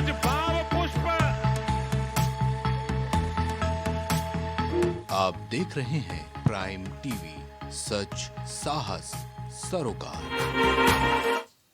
आज भाव पुष्प। आप देख रहे हैं प्राइम टीवी, सच साहस सरोकार।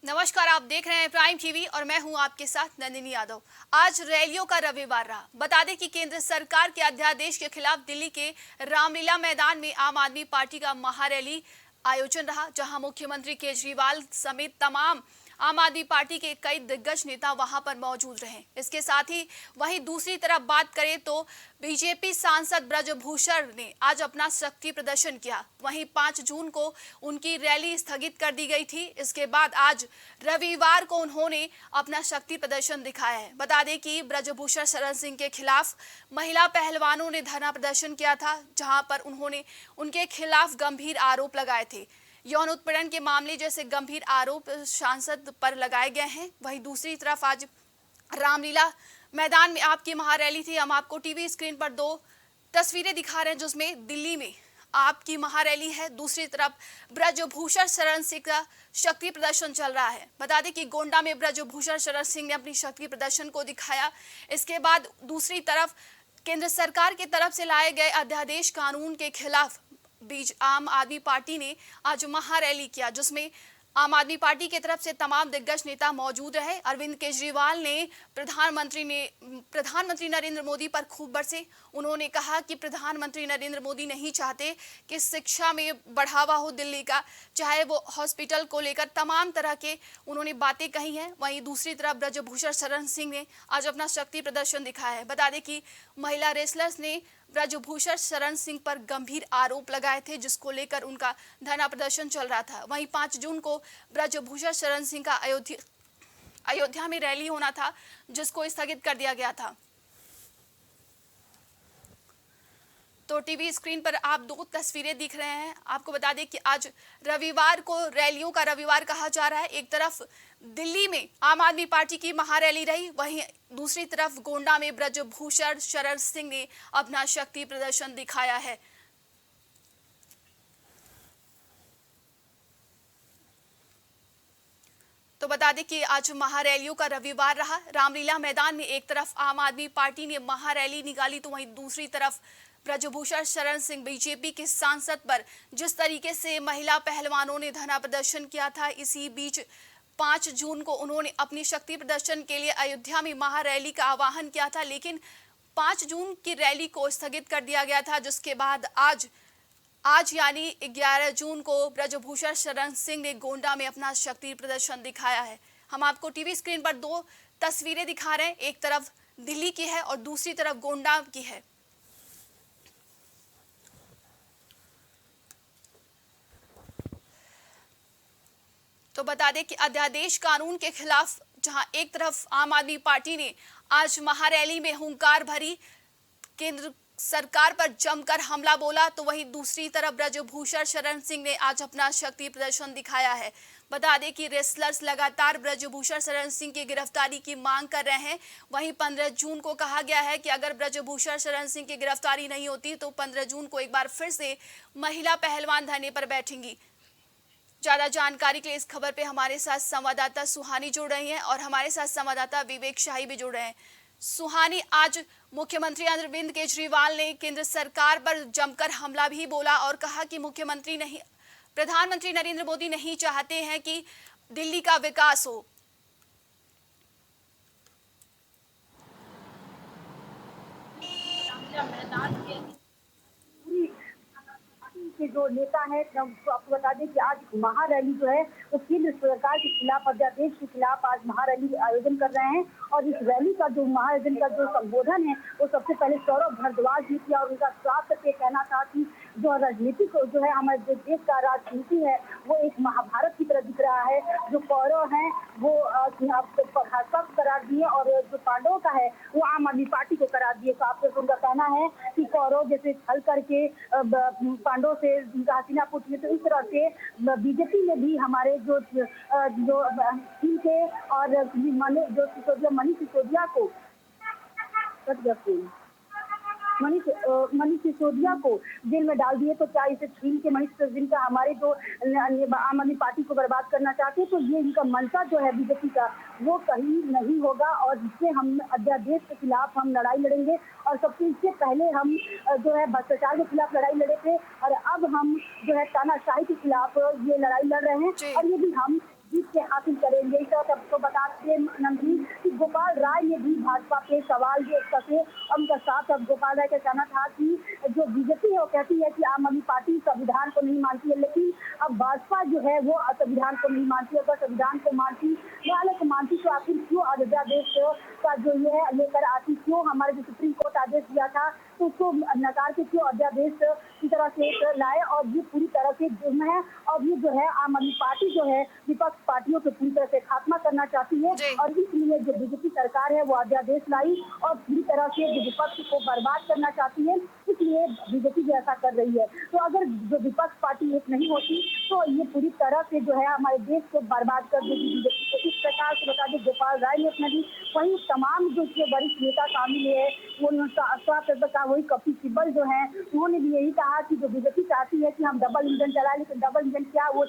नमस्कार, आप देख रहे हैं प्राइम टीवी और मैं हूं आपके साथ नंदिनी यादव। आज रैलियों का रविवार रहा। बता दें कि केंद्र सरकार के अध्यादेश के खिलाफ दिल्ली के रामलीला मैदान में आम आदमी पार्टी का महारैली आयोजन रहा, जहां मुख्यमंत्री केजरीवाल समेत तमाम आम आदमी पार्टी के कई दिग्गज नेता वहां पर मौजूद रहे। इसके साथ ही वहीं दूसरी तरफ बात करें तो बीजेपी सांसद ब्रजभूषण ने आज अपना शक्ति प्रदर्शन किया। वहीं 5 जून को उनकी रैली स्थगित कर दी गई थी। इसके बाद आज रविवार को उन्होंने अपना शक्ति प्रदर्शन दिखाया है। बता दें कि ब्रजभूषण शरण सिंह के खिलाफ महिला पहलवानों ने धरना प्रदर्शन किया था, जहां पर उन्होंने उनके खिलाफ गंभीर आरोप लगाए थे। यौन उत्पीड़न के मामले जैसे गंभीर आरोप सांसद पर लगाए गए हैं। वहीं दूसरी तरफ आज रामलीला मैदान में आपकी महारैली थी। हम आपको टीवी स्क्रीन पर 2 तस्वीरें दिखा रहे हैं, जिसमें दिल्ली में आपकी महारैली है, दूसरी तरफ ब्रजभूषण शरण सिंह का शक्ति प्रदर्शन चल रहा है। बता दें कि गोंडा में ब्रजभूषण शरण सिंह ने अपनी शक्ति प्रदर्शन को दिखाया। इसके बाद दूसरी तरफ केंद्र सरकार की तरफ से लाए गए अध्यादेश कानून के खिलाफ बीच आम आदमी पार्टी ने आज महारैली किया, जिसमें आम आदमी पार्टी की तरफ से तमाम दिग्गज नेता मौजूद रहे। अरविंद केजरीवाल ने प्रधानमंत्री नरेंद्र मोदी पर खूब बरसे। उन्होंने कहा कि प्रधानमंत्री नरेंद्र मोदी नहीं चाहते कि शिक्षा में बढ़ावा हो दिल्ली का, चाहे वो हॉस्पिटल को लेकर तमाम तरह के उन्होंने बातें कही हैं। वहीं दूसरी तरफ ब्रजभूषण शरण सिंह ने आज अपना शक्ति प्रदर्शन दिखाया है। बता दें कि महिला रेसलर्स ने ब्रजभूषण शरण सिंह पर गंभीर आरोप लगाए थे, जिसको लेकर उनका धरना प्रदर्शन चल रहा था। वहीं 5 जून को ब्रजभूषण शरण सिंह का अयोध्या में रैली होना था, जिसको स्थगित कर दिया गया था। तो टीवी स्क्रीन पर आप 2 तस्वीरें दिख रहे हैं। आपको बता दें कि आज रविवार को रैलियों का रविवार कहा जा रहा है। एक तरफ दिल्ली में आम आदमी पार्टी की महारैली रही, वहीं दूसरी तरफ गोंडा में ब्रजभूषण शरण सिंह ने अपना शक्ति प्रदर्शन दिखाया है। तो बता दें कि आज महारैलियों का रविवार रहा। रामलीला मैदान में एक तरफ आम आदमी पार्टी ने महारैली निकाली, तो वहीं दूसरी तरफ ब्रजभूषण शरण सिंह बीजेपी के सांसद पर जिस तरीके से महिला पहलवानों ने धरना प्रदर्शन किया था, इसी बीच 5 जून को उन्होंने अपनी शक्ति प्रदर्शन के लिए अयोध्या में महारैली का आह्वान किया था, लेकिन 5 जून की रैली को स्थगित कर दिया गया था। जिसके बाद आज यानी 11 जून को ब्रजभूषण शरण सिंह ने गोंडा में अपना शक्ति प्रदर्शन दिखाया है। हम आपको टीवी स्क्रीन पर 2 तस्वीरें दिखा रहे हैं, एक तरफ दिल्ली की है और दूसरी तरफ गोंडा की है। तो बता दें कि अध्यादेश कानून के खिलाफ जहां एक तरफ आम आदमी पार्टी ने आज महारैली में हुंकार भरी, केंद्र सरकार पर जमकर हमला बोला, तो वहीं दूसरी तरफ ब्रजभूषण शरण सिंह ने आज अपना शक्ति प्रदर्शन दिखाया है। बता दें कि रेसलर्स लगातार ब्रजभूषण शरण सिंह की गिरफ्तारी की मांग कर रहे हैं। वहीं 15 जून को कहा गया है कि अगर ब्रजभूषण शरण सिंह की गिरफ्तारी नहीं होती तो 15 जून को एक बार फिर से महिला पहलवान धरने पर बैठेंगी। ज्यादा जानकारी के लिए इस खबर पे हमारे साथ संवाददाता सुहानी जुड़ रही हैं और हमारे साथ संवाददाता विवेक शाही भी जुड़ रहे हैं। सुहानी, आज मुख्यमंत्री अरविंद केजरीवाल ने केंद्र सरकार पर जमकर हमला भी बोला और कहा कि प्रधानमंत्री नरेंद्र मोदी नहीं चाहते हैं कि दिल्ली का विकास हो। के जो नेता है, आपको बता दें कि आज महारैली जो है वो केंद्र सरकार के खिलाफ, अध्यादेश के खिलाफ आज महारैली आयोजन कर रहे हैं। और इस रैली का जो महाआयोजन का जो संबोधन है वो सबसे पहले सौरभ भारद्वाज ने किया और उनका साफ करके कहना था कि जो राजनीति को जो है हमारे जो देश का राजनीति है वो एक महाभारत की तरह दिख रहा है। जो कौरव हैं वो भाजपा को करार दिए और जो पांडवों का है वो आम आदमी पार्टी को करार दिए। साफ करके उनका कहना है कि कौरव जैसे छल करके पांडवों से हसीना पूछने, तो इस तरह से बीजेपी में भी हमारे जो टीम के और मनीष सिसोदिया को मनीष सिसोदिया नेता को जेल में डाल दिए, तो क्या इसे छीन के महिष प्रेसिडेंट का हमारे जो आम आदमी पार्टी को बर्बाद करना चाहते हैं? तो ये इनका मंशा जो है बीजेपी का, वो कहीं नहीं होगा। और इससे हम अध्यादेश के खिलाफ हम लड़ाई लड़ेंगे। और सबसे इससे पहले हम जो है भ्रष्टाचार के खिलाफ लड़ाई लड़े थे, और अब हम जो है तानाशाही के खिलाफ ये लड़ाई लड़ रहे हैं, और ये भी हम जीत के हासिल करेंगे। इस तरह सबको बता दें नंदनी कि गोपाल राय ने भी भाजपा के सवाल जो कसे, उनका साथ। अब गोपाल राय का कहना था कि जो बीजेपी है वो कहती है कि आम आदमी पार्टी संविधान को नहीं मानती है, लेकिन अब भाजपा जो है वो संविधान को नहीं मानती है। अगर संविधान को मानती, न्यायालय को मानती, तो आखिर क्यों अध्यादेश का जो ये लेकर आती, क्यों हमारे जो सुप्रीम कोर्ट आदेश दिया था तो उसको नकार के क्यों अध्यादेश की तरह से लाए? और ये पूरी तरह से जुर्म है। और ये जो है आम आदमी पार्टी जो है विपक्ष पार्टियों को पूरी तरह से खात्मा करना चाहती है, और इसलिए जो बीजेपी सरकार है वो अध्यादेश लाई और पूरी तरह से जो विपक्ष को बर्बाद करना चाहती है, इसलिए बीजेपी भी ऐसा कर रही है। तो अगर जो विपक्ष पार्टी एक नहीं होती तो ये पूरी तरह से जो है हमारे देश को बर्बाद कर देगी बीजेपी को। इस प्रकार से बता दें गोपाल राय ने अपना भी, वही तमाम जो वरिष्ठ नेता शामिल है, वो स्वास्थ्य वही कपिल सिब्बल जो है, उन्होंने भी यही कहा कि जो बीजेपी चाहती है कि हम डबल इंजन चलाएं, लेकिन डबल इंजन क्या, वो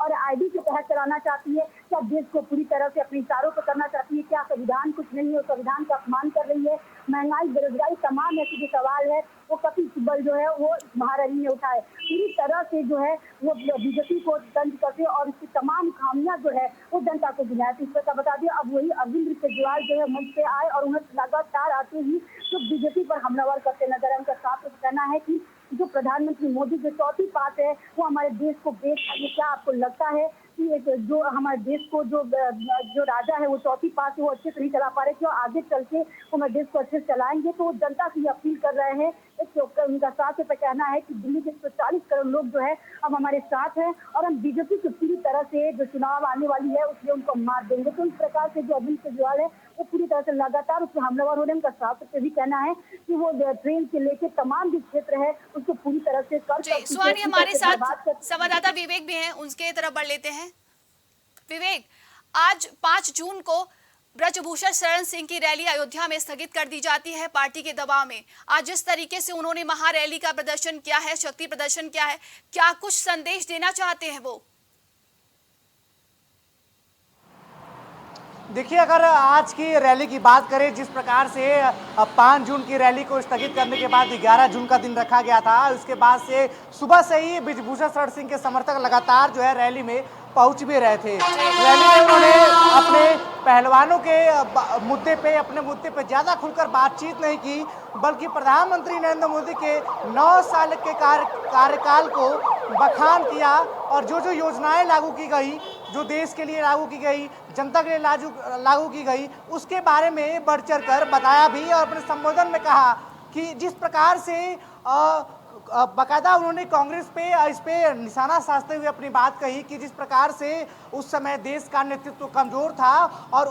और आईडी के तहत चलाना चाहती है। क्या देश को पूरी तरह से अपने इशारों पर करना चाहती है? क्या संविधान कुछ नहीं है, संविधान का अपमान कर रही है? महंगाई, बेरोजगारी, तमाम ऐसे जो सवाल है वो कपिल सिब्बल जो है वो महारैली में उठाए। पूरी तरह से जो है वो बीजेपी को तंज करते और इसकी तमाम खामियां जो है वो जनता को गिनाए। इस पर बता दिया। अब वही अरविंद केजरीवाल जो है मंच पे आए और उन्हें लगातार आते ही जो बीजेपी पर हमलावर करते नजर आए। उनका साफ कहना है कि जो प्रधानमंत्री मोदी जो चौथी बात है वो हमारे देश को बेच, क्या आपको लगता है कि जो हमारे देश को जो राजा है वो चौथी पास वो अच्छे से नहीं चला पा रहे, क्यों आगे चल के वो हमारे देश को अच्छे से चलाएंगे? तो वो जनता से अपील कर रहे हैं। उनका साथ पे कहना है कि दिल्ली के 140 करोड़ लोग जो है अब हमारे साथ हैं, और हम बीजेपी को पूरी तरह से जो चुनाव आने वाली है उसमें उनको मार देंगे। तो इस प्रकार से जो अरविंद केजरीवाल है वो पूरी तरह से लगातार उसमें हमलावर हो रहे हैं। उनका साथ पे भी कहना है कि वो ट्रेन के लेके तमाम जो क्षेत्र है उसको पूरी तरह से सुहानी हमारे साथ संवाददाता विवेक भी हैं, उनके तरफ बढ़ लेते हैं। विवेक, आज 5 जून को ब्रजभूषण शरण सिंह की रैली अयोध्या में स्थगित कर दी जाती है पार्टी के दबाव में। आज जिस तरीके से उन्होंने महारैली का प्रदर्शन किया है, शक्ति प्रदर्शन किया है, क्या कुछ संदेश देना चाहते हैं वो? देखिए, अगर आज की रैली की बात करें, जिस प्रकार से 5 जून की रैली को स्थगित करने के बाद 11 जून का दिन रखा गया था, उसके बाद से सुबह से ही ब्रजभूषण शरण सिंह के समर्थक लगातार जो है रैली में पहुंच भी रहे थे। रैली में उन्होंने अपने पहलवानों के मुद्दे पे, अपने मुद्दे पे ज़्यादा खुलकर बातचीत नहीं की, बल्कि प्रधानमंत्री नरेंद्र मोदी के 9 साल के कार्यकाल को बखान किया और जो जो योजनाएं लागू की गई, जो देश के लिए लागू की गई, जनता के लिए लागू की गई, उसके बारे में बढ़ चढ़ कर बताया भी। और अपने संबोधन में कहा कि जिस प्रकार से बाकायदा उन्होंने कांग्रेस पे इस पे निशाना साधते हुए अपनी बात कही कि जिस प्रकार से उस समय देश का नेतृत्व कमजोर था, और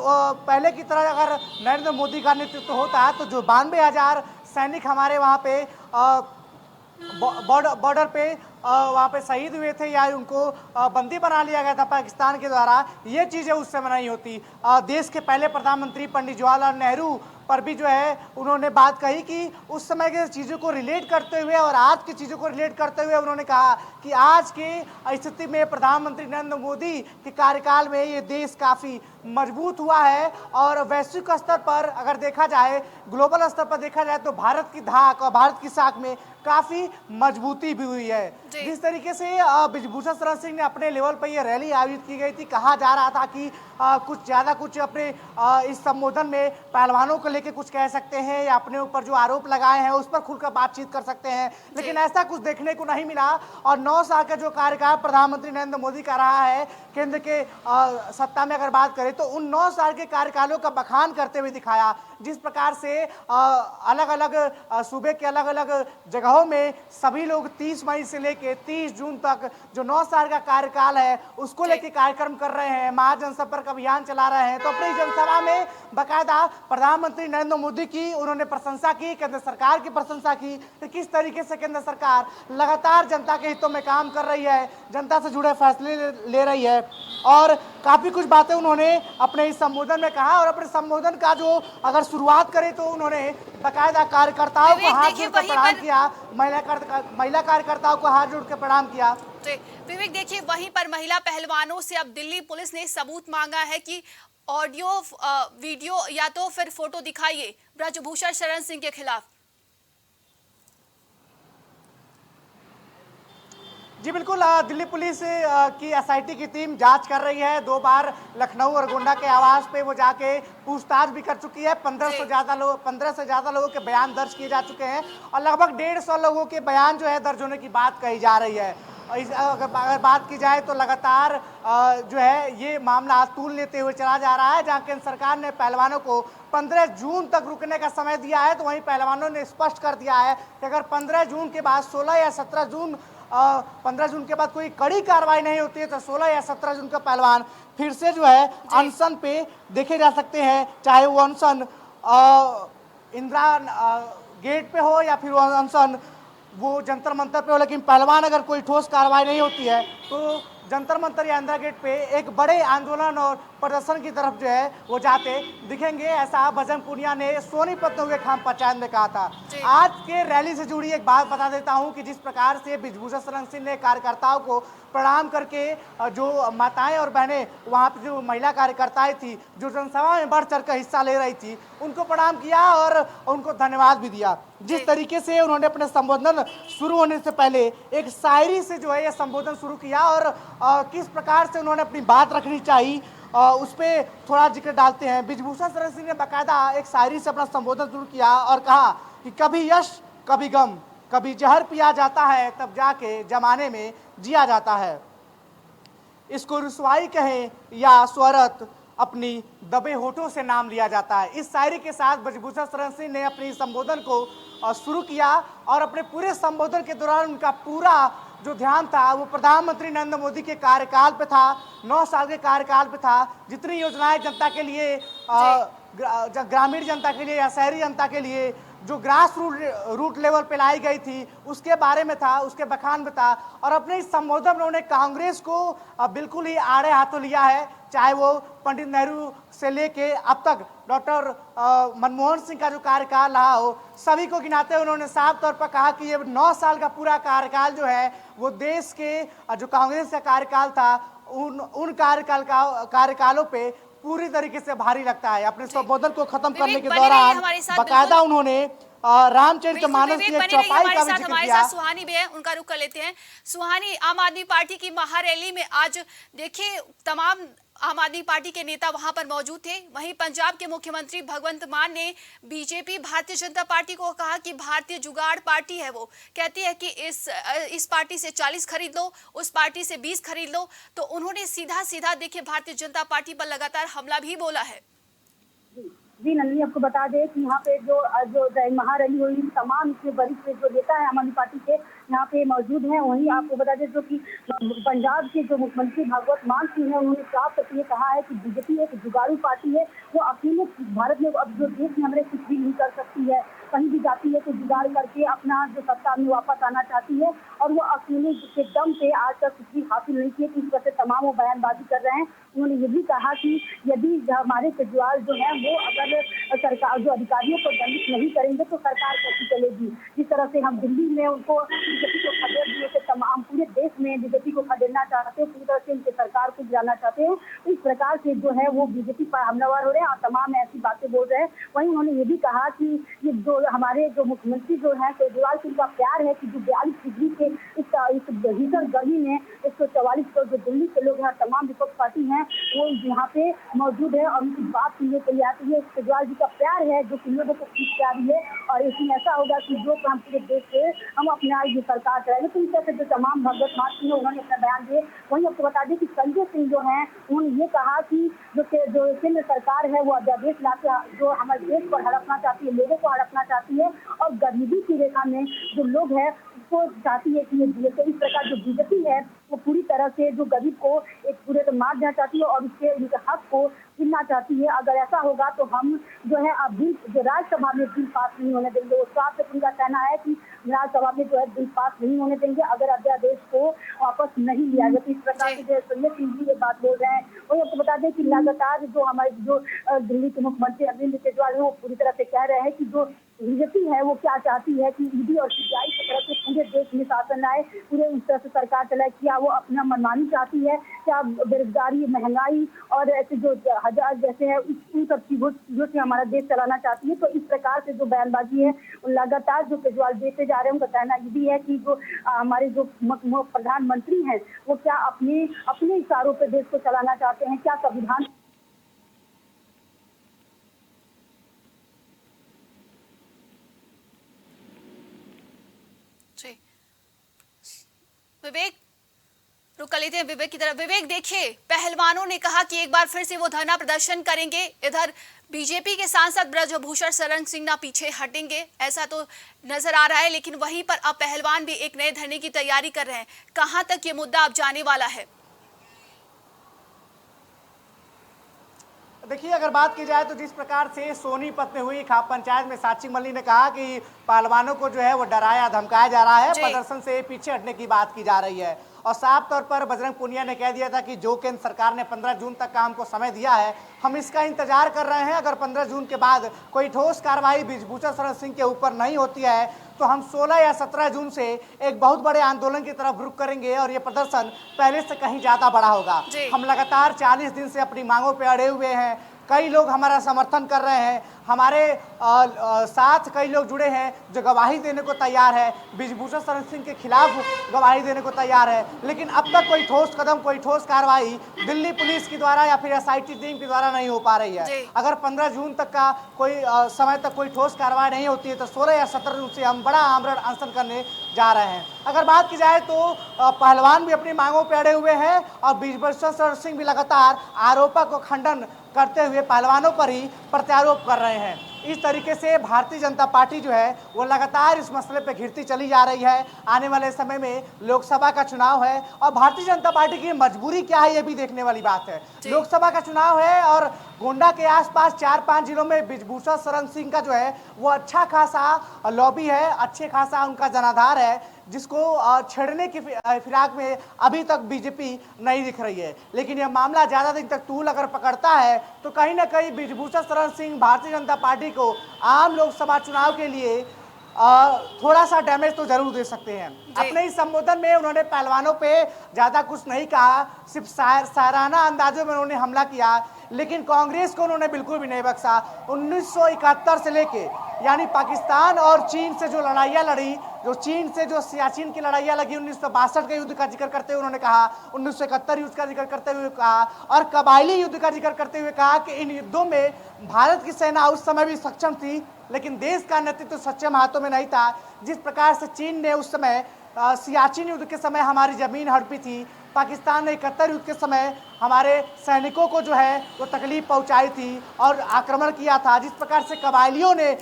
पहले की तरह अगर नरेंद्र मोदी का नेतृत्व होता तो जो 92,000 सैनिक हमारे वहाँ पे बॉर्डर पे वहाँ पे शहीद हुए थे या उनको बंदी बना लिया गया था पाकिस्तान के द्वारा, ये चीज़ें उस समय नहीं होती। देश के पहले प्रधानमंत्री पंडित जवाहरलाल नेहरू पर भी जो है उन्होंने बात कही कि उस समय के चीज़ों को रिलेट करते हुए और आज की चीज़ों को रिलेट करते हुए उन्होंने कहा कि आज की स्थिति में प्रधानमंत्री नरेंद्र मोदी के कार्यकाल में ये देश काफ़ी मजबूत हुआ है, और वैश्विक स्तर पर अगर देखा जाए, ग्लोबल स्तर पर देखा जाए तो भारत की धाक और भारत की साख में काफ़ी मजबूती भी हुई है। जिस तरीके से ब्रजभूषण शरण सिंह ने अपने लेवल पर यह रैली आयोजित की गई थी, कहा जा रहा था कि कुछ ज़्यादा कुछ अपने इस संबोधन में पहलवानों को लेकर कुछ कह सकते हैं या अपने ऊपर जो आरोप लगाए हैं उस पर खुलकर बातचीत कर सकते हैं, लेकिन ऐसा कुछ देखने को नहीं मिला। और 9 साल का जो कार्यकाल प्रधानमंत्री नरेंद्र मोदी का रहा है केंद्र के सत्ता में, अगर बात करें तो उन 9 साल के कार्यकालों का बखान करते हुए दिखाया। जिस प्रकार से अलग अलग सूबे के अलग अलग जगहों में सभी लोग 30 मई से लेकर 30 जून तक जो 9 साल का कार्यकाल है उसको लेकर कार्यक्रम कर रहे हैं, महाजनसंपर्क अभियान चला रहे हैं। तो अपनी जनसभा में बाकायदा प्रधानमंत्री नरेंद्र मोदी की उन्होंने प्रशंसा की, केंद्र सरकार की प्रशंसा की कि किस तरीके से केंद्र सरकार लगातार जनता के हितों में काम कर रही है, जनता से जुड़े फैसले ले रही है। और काफ़ी कुछ बातें उन्होंने अपने इस संबोधन में कहा और अपने संबोधन का जो अगर शुरुआत करें तो उन्होंने बाकायदा कार्यकर्ताओं को हाथ जोड़कर प्रणाम किया, महिला कार्यकर्ताओं को हाथ जोड़ के प्रणाम किया। विवेक देखिए, वहीं पर महिला पहलवानों से अब दिल्ली पुलिस ने सबूत मांगा है कि ऑडियो वीडियो या तो फिर फोटो दिखाइए ब्रजभूषण शरण सिंह के खिलाफ। जी बिल्कुल, दिल्ली पुलिस की एसआईटी की टीम जांच कर रही है। 2 बार लखनऊ और गोंडा के आवास पे वो जाके पूछताछ भी कर चुकी है। 15 से ज़्यादा लोगों के बयान दर्ज किए जा चुके हैं और लगभग 150 लोगों के बयान जो है दर्ज होने की बात कही जा रही है। अगर बात की जाए तो लगातार जो है ये मामला तूल लेते हुए चला जा रहा है। जहाँ केंद्र सरकार ने पहलवानों को 15 जून तक रुकने का समय दिया है, तो वहीं पहलवानों ने स्पष्ट कर दिया है कि अगर 15 जून के बाद 16 या 17 जून 15 जून के बाद कोई कड़ी कार्रवाई नहीं होती है तो 16 या 17 जून का पहलवान फिर से जो है अनशन पे देखे जा सकते हैं। चाहे वो अनशन इंदिरा गेट पे हो या फिर वो अनशन वो जंतर मंतर पे हो, लेकिन पहलवान अगर कोई ठोस कार्रवाई नहीं होती है तो जंतर मंतर या इंदिरा गेट पे एक बड़े आंदोलन और प्रदर्शन की तरफ जो है वो जाते दिखेंगे। ऐसा बजरंग पुनिया ने सोनीपत में हुए खाम पंचायत में कहा था। आज के रैली से जुड़ी एक बात बता देता हूं कि जिस प्रकार से ब्रजभूषण शरण सिंह ने कार्यकर्ताओं को प्रणाम करके, जो माताएं और बहनें वहां पे जो महिला कार्यकर्ताएं थी जो जनसभा में बढ़ चढ़ कर हिस्सा ले रही थी, उनको प्रणाम किया और उनको धन्यवाद भी दिया। जिस तरीके से उन्होंने अपने संबोधन शुरू होने से पहले एक शायरी से जो है यह संबोधन शुरू किया और किस प्रकार से उन्होंने अपनी बात रखनी चाहिए उस पर थोड़ा जिक्र डालते हैं। ब्रजभूषण शरण सिंह ने बाकायदा एक शायरी से अपना संबोधन शुरू किया और कहा कि कभी यश कभी गम, कभी जहर पिया जाता है तब जाके जमाने में जिया जाता है। इसको रुसवाई कहें या स्वरत, अपनी दबे होठों से नाम लिया जाता है। इस शायरी के साथ ब्रजभूषण शरण सिंह ने अपनी संबोधन को शुरू किया और अपने पूरे संबोधन के दौरान उनका पूरा जो ध्यान था वो प्रधानमंत्री नरेंद्र मोदी के कार्यकाल पे था, 9 साल के कार्यकाल पे था। जितनी योजनाएं जनता के लिए, ग्रामीण जनता के लिए या शहरी जनता के लिए जो ग्रास रूट लेवल पे लाई गई थी उसके बारे में था, उसके बखान में था। और अपने इस संबोधन में उन्होंने कांग्रेस को बिल्कुल ही आड़े हाथों लिया है, चाहे वो पंडित नेहरू से लेके अब तक डॉक्टर मनमोहन सिंह का जो कार्यकाल रहा हो, सभी को गिनाते हुए उन्होंने साफ तौर पर कहा कि ये 9 साल का पूरा कार्यकाल जो है वो देश के जो कांग्रेस का कार्यकाल था उन कार्यकालों पे पूरी तरीके से भारी लगता है। अपने संबोधन को खत्म करने के दौरान बाकायदा उन्होंने रामचरितमानस की एक चौपाई का भी जिक्र किया। सुहानी भी है, उनका रुख कर लेते हैं। सुहानी, आम आदमी पार्टी की महारैली में आज देखिए तमाम आम आदमी पार्टी के नेता वहां पर मौजूद थे। वहीं पंजाब के मुख्यमंत्री भगवंत मान ने बीजेपी भारतीय जनता पार्टी को कहा कि भारतीय जुगाड़ पार्टी है, वो कहती है कि इस पार्टी से 40 खरीद लो, उस पार्टी से 20 खरीद लो। तो उन्होंने सीधा सीधा देखिए भारतीय जनता पार्टी पर लगातार हमला भी बोला है। जी नंदिनी, आपको बता दें कि यहाँ पे जो महारैली हुई, तमाम इसमें वरिष्ठ जो नेता है आम आदमी पार्टी के यहाँ पे मौजूद हैं। वहीं आपको बता दें जो कि पंजाब के जो मुख्यमंत्री भगवंत मान सिंह है उन्होंने साफ तौर ये कहा है कि बीजेपी एक जुगाड़ू पार्टी है, वो अकेले भारत में अब जो देश में हमारे कुछ भी नहीं कर सकती है, कहीं भी जाती है तो जुगाड़ करके अपना जो सत्ता में वापस आना चाहती है और वो अकेले के दम पे आज तक कुछ भी हासिल नहीं किए। इस वजह से तमाम वो बयानबाजी कर रहे हैं। उन्होंने ये भी कहा कि यदि हमारे केजरीवाल जो है वो अगर सरकार जो अधिकारियों को दंडित नहीं करेंगे तो सरकार कैसी चलेगी। जिस तरह से हम दिल्ली में उनको बीजेपी को खदेड़ दिए थे, तमाम पूरे देश में बीजेपी को खदेड़ना चाहते हैं, पूरी तरह से उनके सरकार को गिराना चाहते हैं। इस प्रकार से जो है वो बीजेपी पर हमलावर हो रहे हैं और तमाम ऐसी बातें बोल रहे हैं। वहीं उन्होंने ये भी कहा कि ये जो हमारे जो मुख्यमंत्री जो है केजरीवाल से उनका प्यार है कि जो 42 डिग्री के इस भीषण गर्मी में 144 करोड़ जो दिल्ली के लोग हैं, तमाम विपक्ष पार्टी हैं, वो यहाँ पे मौजूद है और उनकी बात सुनने के लिए आती है। केजरीवाल जी का प्यार है जो कि लोगों को खींच के आ रही है और इसमें ऐसा होगा कि जो काम पूरे देश से हम अपने आज ये सरकार चलाएंगे। तो इस तरह से जो तमाम भगवत मान सिंह उन्होंने अपना बयान दिए। वहीं आपको बता दें कि संजय सिंह जो है उन्होंने ये कहा कि जो केंद्र सरकार है वो अध्यादेश लाके जो हमारे देश को हड़पना चाहती है, लोगों को हड़पना चाहती है और गरीबी की रेखा में जो लोग हैं को चाहती है कि ये तो इस प्रकार जो बीजेपी है वो पूरी तरह से जो गरीब को एक पूरे तो मार देना चाहती है और उसके उनके हक को छीनना चाहती है। अगर ऐसा होगा तो हम जो है अब बिल जो राज्यसभा में बिल पास नहीं होने देंगे। वो साफ से उनका कहना है कि राज्यसभा में जो है बिल पास नहीं होने देंगे अगर अध्यादेश को वापस नहीं लिया जाए। तो इस प्रकार से जो संजय सिंह जी ये बात बोल रहे हैं। और आपको बता दें कि लगातार जो हमारे जो दिल्ली के मुख्यमंत्री अरविंद केजरीवाल है वो पूरी तरह से कह रहे हैं कि जो बीजेपी है वो क्या चाहती है कि ईडी और सीबीआई की तरफ से पूरे देश में शासन आए, पूरे उस तरह से सरकार चलाए। क्या वो अपना मनमानी चाहती है? क्या बेरोजगारी, महंगाई और ऐसे जो हजार जैसे है इन सब चीजों से हमारा देश चलाना चाहती है? तो इस प्रकार से जो बयानबाजी है लगातार जो केजरीवाल देते जा रहे हैं। उनका कहना ये भी है कि जो हमारे जो प्रधानमंत्री हैं वो क्या अपने इशारों पर देश को चलाना चाहते हैं? क्या संविधान विवेक रुक लेते हैं विवेक की तरफ। विवेक देखिए, पहलवानों ने कहा कि एक बार फिर से वो धरना प्रदर्शन करेंगे। इधर बीजेपी के सांसद ब्रजभूषण शरण सिंह ना पीछे हटेंगे ऐसा तो नजर आ रहा है, लेकिन वहीं पर अब पहलवान भी एक नए धरने की तैयारी कर रहे हैं। कहां तक ये मुद्दा अब जाने वाला है? देखिए, अगर बात की जाए तो जिस प्रकार से सोनीपत में हुई खाप पंचायत में साक्षी मल्ली ने कहा कि पहलवानों को जो है वो डराया धमकाया जा रहा है, प्रदर्शन से पीछे हटने की बात की जा रही है। और साफ तौर पर बजरंग पुनिया ने कह दिया था कि जो केंद्र सरकार ने 15 जून तक का हमको समय दिया है, हम इसका इंतजार कर रहे हैं। अगर 15 जून के बाद कोई ठोस कार्रवाई ब्रजभूषण शरण सिंह के ऊपर नहीं होती है तो हम 16 या 17 जून से एक बहुत बड़े आंदोलन की तरफ रुख करेंगे और ये प्रदर्शन पहले से कहीं ज्यादा बड़ा होगा। हम लगातार 40 दिन से अपनी मांगों पर अड़े हुए हैं। कई लोग हमारा समर्थन कर रहे हैं, हमारे साथ कई लोग जुड़े हैं जो गवाही देने को तैयार है, ब्रजभूषण शरण सिंह के खिलाफ गवाही देने को तैयार है। लेकिन अब तक कोई ठोस कदम, कोई ठोस कार्रवाई दिल्ली पुलिस के द्वारा या फिर एसआईटी टीम के द्वारा नहीं हो पा रही है। अगर 15 जून तक का कोई समय तक कोई ठोस कार्रवाई नहीं होती है तो 16 या 17 जून से हम बड़ा आमरण अनशन करने जा रहे हैं। अगर बात की जाए तो पहलवान भी अपनी मांगों पर अड़े हुए हैं और ब्रजभूषण शरण सिंह भी लगातार आरोपों को खंडन करते हुए पहलवानों पर ही प्रत्यारोप कर रहे हैं। इस तरीके से भारतीय जनता पार्टी जो है वो लगातार इस मसले पे घिरती चली जा रही है। आने वाले समय में लोकसभा का चुनाव है और भारतीय जनता पार्टी की मजबूरी क्या है ये भी देखने वाली बात है। लोकसभा का चुनाव है और गोंडा के आसपास 4-5 जिलों में ब्रजभूषण शरण सिंह का जो है वो अच्छा खासा लॉबी है, अच्छे खासा उनका जनाधार है, जिसको छेड़ने की फिराक में अभी तक बीजेपी नहीं दिख रही है। लेकिन यह मामला ज़्यादा दिन तक तूल अगर पकड़ता है तो कहीं ना कहीं ब्रजभूषण शरण सिंह भारतीय जनता पार्टी को आम लोकसभा चुनाव के लिए थोड़ा सा डैमेज तो जरूर दे सकते हैं। अपने इस संबोधन में उन्होंने पहलवानों पे ज़्यादा कुछ नहीं कहा, सिर्फ साराना अंदाजों में उन्होंने हमला किया, लेकिन कांग्रेस को उन्होंने बिल्कुल भी नहीं बख्शा। 1971 से लेके यानी पाकिस्तान और चीन से जो लड़ाइयाँ लड़ी, जो चीन से जो सियाचिन की लड़ाइयाँ लगी, 1962 के युद्ध का जिक्र करते हुए उन्होंने कहा, 1971 युद्ध का जिक्र करते हुए कहा और कबायली युद्ध का जिक्र करते हुए कहा कि इन युद्धों में भारत की सेना उस समय भी सक्षम थी, लेकिन देश का नेतृत्व सक्षम हाथों में नहीं था। जिस प्रकार से चीन ने उस समय सियाचिन युद्ध के समय हमारी जमीन हड़पी थी, पाकिस्तान ने 71 युद्ध के समय हमारे सैनिकों को जो है वो तकलीफ पहुंचाई थी और आक्रमण किया था। जिस प्रकार से कबायलियों ने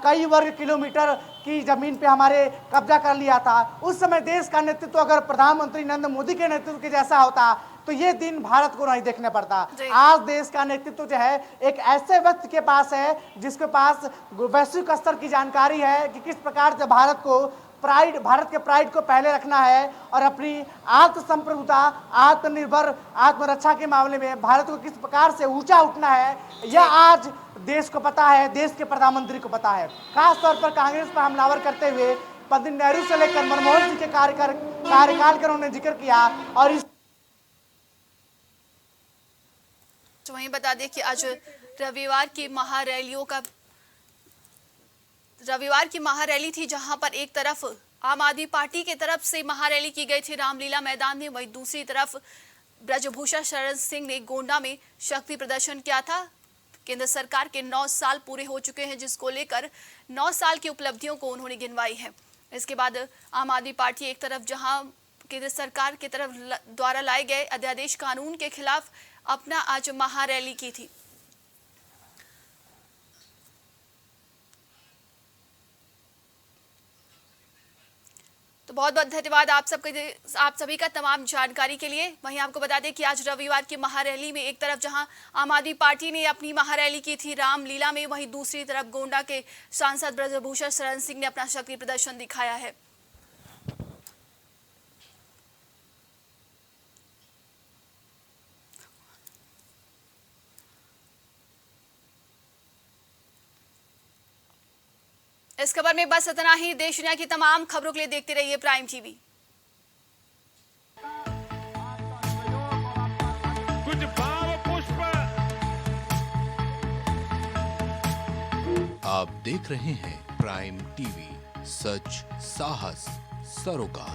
कई वर्ग किलोमीटर की जमीन पे हमारे कब्जा कर लिया था, उस समय देश का नेतृत्व अगर प्रधानमंत्री नरेंद्र मोदी के नेतृत्व के जैसा होता तो ये दिन भारत को नहीं देखने पड़ता। आज देश का नेतृत्व जो है एक ऐसे व्यक्ति के पास है जिसके पास वैश्विक स्तर की जानकारी है कि किस प्रकार से भारत के प्राइड को पहले रखना है और अपनी आत्मसंप्रभुता, आत्मनिर्भर, आत्मरक्षा के मामले में भारत को किस प्रकार से ऊंचा उठना है, यह आज देश को पता है, देश के प्रधानमंत्री को पता है। खास तौर पर कांग्रेस पर हमलावर करते हुए पंडित नेहरू से लेकर मनमोहन सिंह के कार्यकाल का उन्होंने जिक्र किया। और इस वहीं बता दें कि आज रविवार की महारैली थी, जहां पर एक तरफ आम आदमी पार्टी की तरफ से महारैली की गई थी रामलीला मैदान में, वहीं दूसरी तरफ ब्रजभूषण शरण सिंह ने गोंडा में शक्ति प्रदर्शन किया था। केंद्र सरकार के 9 साल पूरे हो चुके हैं, जिसको लेकर 9 साल की उपलब्धियों को उन्होंने गिनवाई है। इसके बाद आम आदमी पार्टी एक तरफ जहां केंद्र सरकार की तरफ द्वारा लाए गए अध्यादेश कानून के खिलाफ अपना आज महारैली की थी। तो बहुत बहुत धन्यवाद आप सभी का तमाम जानकारी के लिए। वहीं आपको बता दें कि आज रविवार की महारैली में एक तरफ जहां आम आदमी पार्टी ने अपनी महारैली की थी रामलीला में, वहीं दूसरी तरफ गोंडा के सांसद ब्रजभूषण शरण सिंह ने अपना शक्ति प्रदर्शन दिखाया है। इस खबर में बस इतना ही। देश दुनिया की तमाम खबरों के लिए देखते रहिए प्राइम टीवी। कुछ भाव पुष्प। आप देख रहे हैं प्राइम टीवी, सच साहस सरोकार।